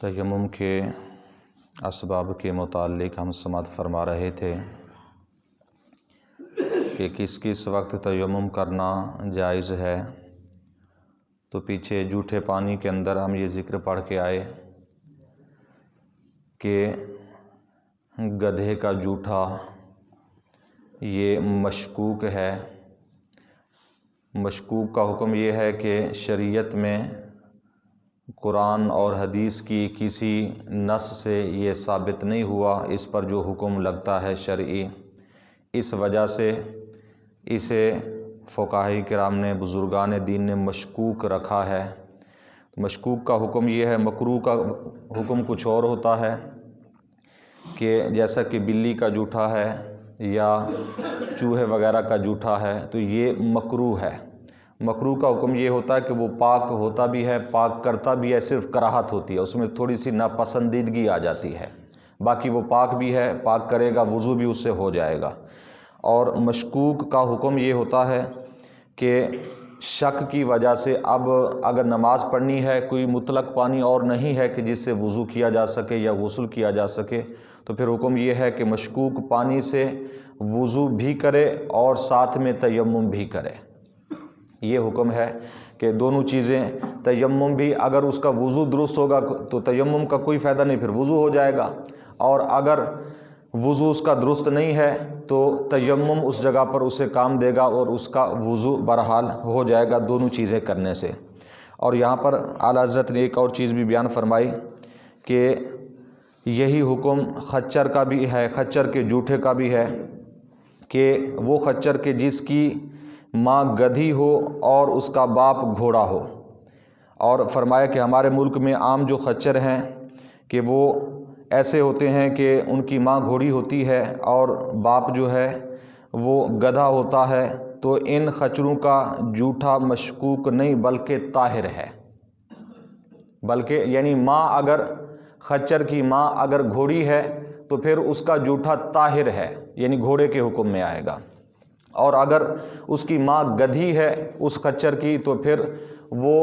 تیمم کے اسباب کے متعلق ہم سماعت فرما رہے تھے کہ کس کس وقت تیمم کرنا جائز ہے، تو پیچھے جھوٹے پانی کے اندر ہم یہ ذکر پڑھ کے آئے کہ گدھے کا جوٹھا یہ مشکوک ہے۔ مشکوک کا حکم یہ ہے کہ شریعت میں قرآن اور حدیث کی کسی نص سے یہ ثابت نہیں ہوا، اس پر جو حکم لگتا ہے شرعی، اس وجہ سے اسے فقہاء کرام نے، بزرگان دین نے مشکوک رکھا ہے۔ مشکوک کا حکم یہ ہے، مکروہ کا حکم کچھ اور ہوتا ہے کہ جیسا کہ بلی کا جوٹھا ہے یا چوہے وغیرہ کا جوٹھا ہے تو یہ مکروہ ہے۔ مکروہ کا حکم یہ ہوتا ہے کہ وہ پاک ہوتا بھی ہے، پاک کرتا بھی ہے، صرف کراہت ہوتی ہے، اس میں تھوڑی سی ناپسندیدگی آ جاتی ہے، باقی وہ پاک بھی ہے، پاک کرے گا، وضو بھی اس سے ہو جائے گا۔ اور مشکوک کا حکم یہ ہوتا ہے کہ شک کی وجہ سے اب اگر نماز پڑھنی ہے، کوئی مطلق پانی اور نہیں ہے کہ جس سے وضو کیا جا سکے یا غسل کیا جا سکے، تو پھر حکم یہ ہے کہ مشکوک پانی سے وضو بھی کرے اور ساتھ میں تیمم بھی کرے۔ یہ حکم ہے کہ دونوں چیزیں، تیمم بھی، اگر اس کا وضو درست ہوگا تو تیمم کا کوئی فائدہ نہیں، پھر وضو ہو جائے گا، اور اگر وضو اس کا درست نہیں ہے تو تیمم اس جگہ پر اسے کام دے گا اور اس کا وضو بہرحال ہو جائے گا دونوں چیزیں کرنے سے۔ اور یہاں پر اعلیٰ حضرت نے ایک اور چیز بھی بیان فرمائی کہ یہی حکم خچر کا بھی ہے، خچر کے جوٹھے کا بھی ہے، کہ وہ خچر کے جس کی ماں گدھی ہو اور اس کا باپ گھوڑا ہو۔ اور فرمایا کہ ہمارے ملک میں عام جو خچر ہیں کہ وہ ایسے ہوتے ہیں کہ ان کی ماں گھوڑی ہوتی ہے اور باپ جو ہے وہ گدھا ہوتا ہے، تو ان خچروں کا جوٹھا مشکوک نہیں بلکہ طاہر ہے، بلکہ یعنی ماں اگر خچر کی ماں اگر گھوڑی ہے تو پھر اس کا جوٹھا طاہر ہے، یعنی گھوڑے کے حکم میں آئے گا، اور اگر اس کی ماں گدھی ہے اس خچر کی تو پھر وہ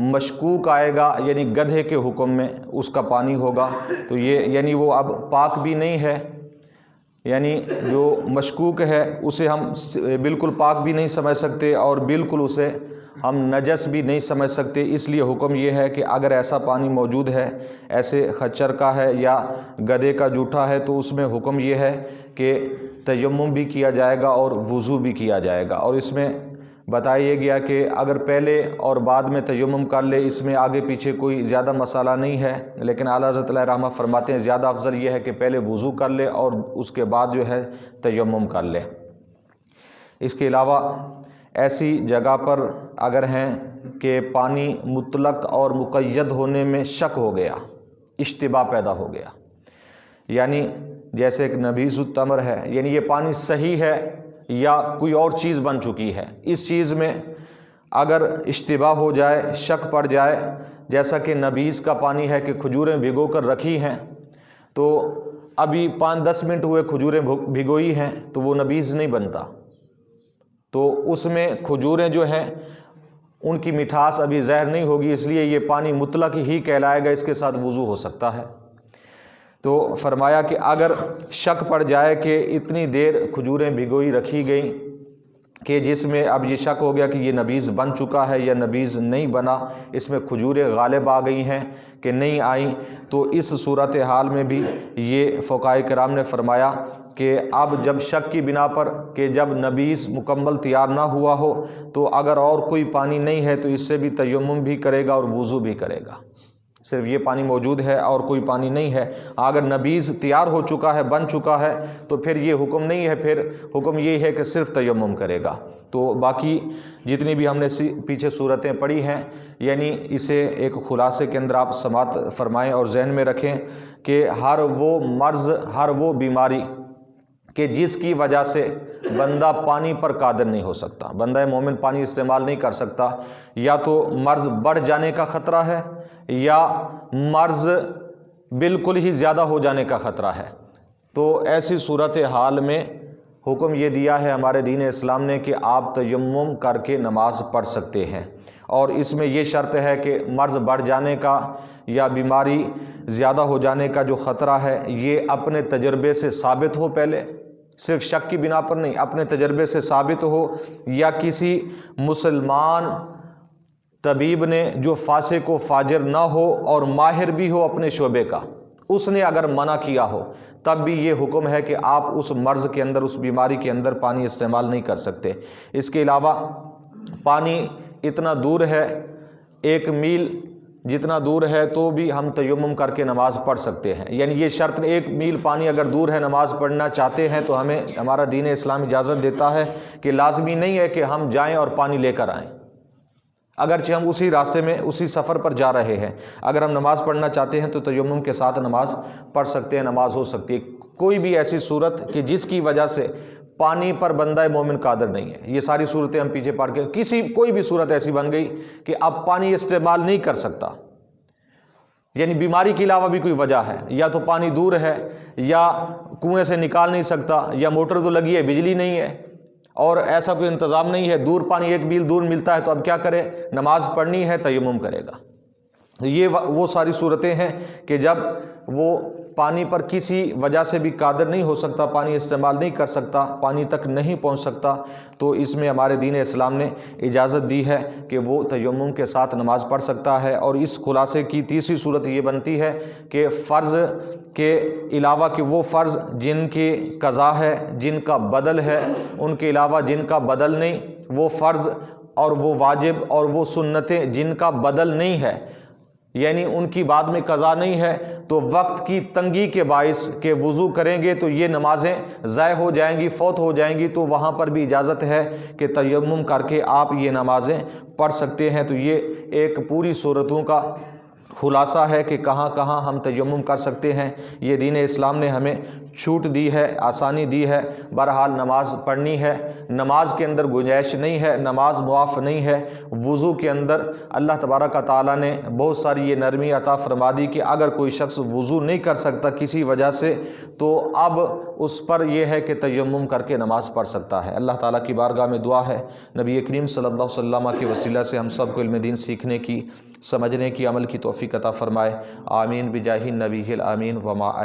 مشکوک آئے گا، یعنی گدھے کے حکم میں اس کا پانی ہوگا۔ تو یہ یعنی وہ اب پاک بھی نہیں ہے، یعنی جو مشکوک ہے اسے ہم بالکل پاک بھی نہیں سمجھ سکتے اور بالکل اسے ہم نجس بھی نہیں سمجھ سکتے، اس لیے حکم یہ ہے کہ اگر ایسا پانی موجود ہے، ایسے خچر کا ہے یا گدھے کا جوٹھا ہے، تو اس میں حکم یہ ہے کہ تیمم بھی کیا جائے گا اور وضو بھی کیا جائے گا۔ اور اس میں بتایا گیا کہ اگر پہلے اور بعد میں تیمم کر لے، اس میں آگے پیچھے کوئی زیادہ مسئلہ نہیں ہے، لیکن اعلیٰ حضرت علیہ رحمہ فرماتے ہیں زیادہ افضل یہ ہے کہ پہلے وضو کر لے اور اس کے بعد جو ہے تیمم کر لے۔ اس کے علاوہ ایسی جگہ پر اگر ہیں کہ پانی مطلق اور مقید ہونے میں شک ہو گیا، اشتباہ پیدا ہو گیا، یعنی جیسے ایک نبیذ التمر ہے، یعنی یہ پانی صحیح ہے یا کوئی اور چیز بن چکی ہے، اس چیز میں اگر اشتباہ ہو جائے، شک پڑ جائے، جیسا کہ نبیذ کا پانی ہے کہ کھجوریں بھگو کر رکھی ہیں، تو ابھی 5-10 منٹ ہوئے کھجوریں بھگوئی ہیں تو وہ نبیذ نہیں بنتا، تو اس میں کھجوریں جو ہیں ان کی مٹھاس ابھی ظاہر نہیں ہوگی، اس لیے یہ پانی مطلق ہی کہلائے گا، اس کے ساتھ وضو ہو سکتا ہے۔ تو فرمایا کہ اگر شک پڑ جائے کہ اتنی دیر کھجوریں بھگوئی رکھی گئیں کہ جس میں اب یہ شک ہو گیا کہ یہ نبیذ بن چکا ہے یا نبیذ نہیں بنا، اس میں کھجوریں غالب آ گئی ہیں کہ نہیں آئیں، تو اس صورتحال میں بھی یہ فقہاء کرام نے فرمایا کہ اب جب شک کی بنا پر کہ جب نبیذ مکمل تیار نہ ہوا ہو تو اگر اور کوئی پانی نہیں ہے تو اس سے بھی تیمم بھی کرے گا اور وضو بھی کرے گا، صرف یہ پانی موجود ہے اور کوئی پانی نہیں ہے۔ اگر نبیذ تیار ہو چکا ہے، بن چکا ہے، تو پھر یہ حکم نہیں ہے، پھر حکم یہ ہے کہ صرف تیمم کرے گا۔ تو باقی جتنی بھی ہم نے پیچھے صورتیں پڑھی ہیں، یعنی اسے ایک خلاصے کے اندر آپ سماعت فرمائیں اور ذہن میں رکھیں کہ ہر وہ مرض، ہر وہ بیماری کہ جس کی وجہ سے بندہ پانی پر قادر نہیں ہو سکتا، بندہ مومن پانی استعمال نہیں کر سکتا، یا تو مرض بڑھ جانے کا خطرہ ہے یا مرض بالکل ہی زیادہ ہو جانے کا خطرہ ہے، تو ایسی صورتحال میں حکم یہ دیا ہے ہمارے دین اسلام نے کہ آپ تیمم کر کے نماز پڑھ سکتے ہیں۔ اور اس میں یہ شرط ہے کہ مرض بڑھ جانے کا یا بیماری زیادہ ہو جانے کا جو خطرہ ہے یہ اپنے تجربے سے ثابت ہو، پہلے صرف شک کی بنا پر نہیں، اپنے تجربے سے ثابت ہو، یا کسی مسلمان طبیب نے جو فاسق و فاجر نہ ہو اور ماہر بھی ہو اپنے شعبے کا، اس نے اگر منع کیا ہو، تب بھی یہ حکم ہے کہ آپ اس مرض کے اندر، اس بیماری کے اندر پانی استعمال نہیں کر سکتے۔ اس کے علاوہ پانی اتنا دور ہے، 1 میل جتنا دور ہے تو بھی ہم تیمم کر کے نماز پڑھ سکتے ہیں، یعنی یہ شرط 1 میل پانی اگر دور ہے، نماز پڑھنا چاہتے ہیں تو ہمیں ہمارا دین اسلام اجازت دیتا ہے کہ لازمی نہیں ہے کہ ہم جائیں اور پانی لے کر آئیں، اگرچہ ہم اسی راستے میں اسی سفر پر جا رہے ہیں، اگر ہم نماز پڑھنا چاہتے ہیں تو تیمم کے ساتھ نماز پڑھ سکتے ہیں، نماز ہو سکتی ہے۔ کوئی بھی ایسی صورت کہ جس کی وجہ سے پانی پر بندہ مومن قادر نہیں ہے، یہ ساری صورتیں ہم پیچھے پڑھ کے، کوئی بھی صورت ایسی بن گئی کہ اب پانی استعمال نہیں کر سکتا، یعنی بیماری کے علاوہ بھی کوئی وجہ ہے، یا تو پانی دور ہے، یا کنویں سے نکال نہیں سکتا، یا موٹر تو لگی ہے بجلی نہیں ہے، اور ایسا کوئی انتظام نہیں ہے، دور پانی 1 میل دور ملتا ہے، تو اب کیا کرے؟ نماز پڑھنی ہے، تیمم کرے گا۔ یہ وہ ساری صورتیں ہیں کہ جب وہ پانی پر کسی وجہ سے بھی قادر نہیں ہو سکتا، پانی استعمال نہیں کر سکتا، پانی تک نہیں پہنچ سکتا، تو اس میں ہمارے دین اسلام نے اجازت دی ہے کہ وہ تیمم کے ساتھ نماز پڑھ سکتا ہے۔ اور اس خلاصے کی تیسری صورت یہ بنتی ہے کہ فرض کے علاوہ کہ وہ فرض جن کی قضا ہے، جن کا بدل ہے، ان کے علاوہ جن کا بدل نہیں، وہ فرض اور وہ واجب اور وہ سنتیں جن کا بدل نہیں ہے، یعنی ان کی بعد میں قضا نہیں ہے، تو وقت کی تنگی کے باعث کہ وضو کریں گے تو یہ نمازیں ضائع ہو جائیں گی، فوت ہو جائیں گی، تو وہاں پر بھی اجازت ہے کہ تیمم کر کے آپ یہ نمازیں پڑھ سکتے ہیں۔ تو یہ ایک پوری صورتوں کا خلاصہ ہے کہ کہاں کہاں ہم تیمم کر سکتے ہیں۔ یہ دین اسلام نے ہمیں چھوٹ دی ہے، آسانی دی ہے۔ بہرحال نماز پڑھنی ہے، نماز کے اندر گنجائش نہیں ہے، نماز معاف نہیں ہے۔ وضو کے اندر اللہ تبارک و تعالیٰ نے بہت ساری یہ نرمی عطا فرما دی کہ اگر کوئی شخص وضو نہیں کر سکتا کسی وجہ سے، تو اب اس پر یہ ہے کہ تیمم کر کے نماز پڑھ سکتا ہے۔ اللہ تعالیٰ کی بارگاہ میں دعا ہے نبی کریم صلی اللہ علیہ وسلم کے وسیلہ سے ہم سب کو علم دین سیکھنے کی، سمجھنے کی، عمل کی توفیق عطا فرمائے۔ آمین بجاہ النبی الامین وما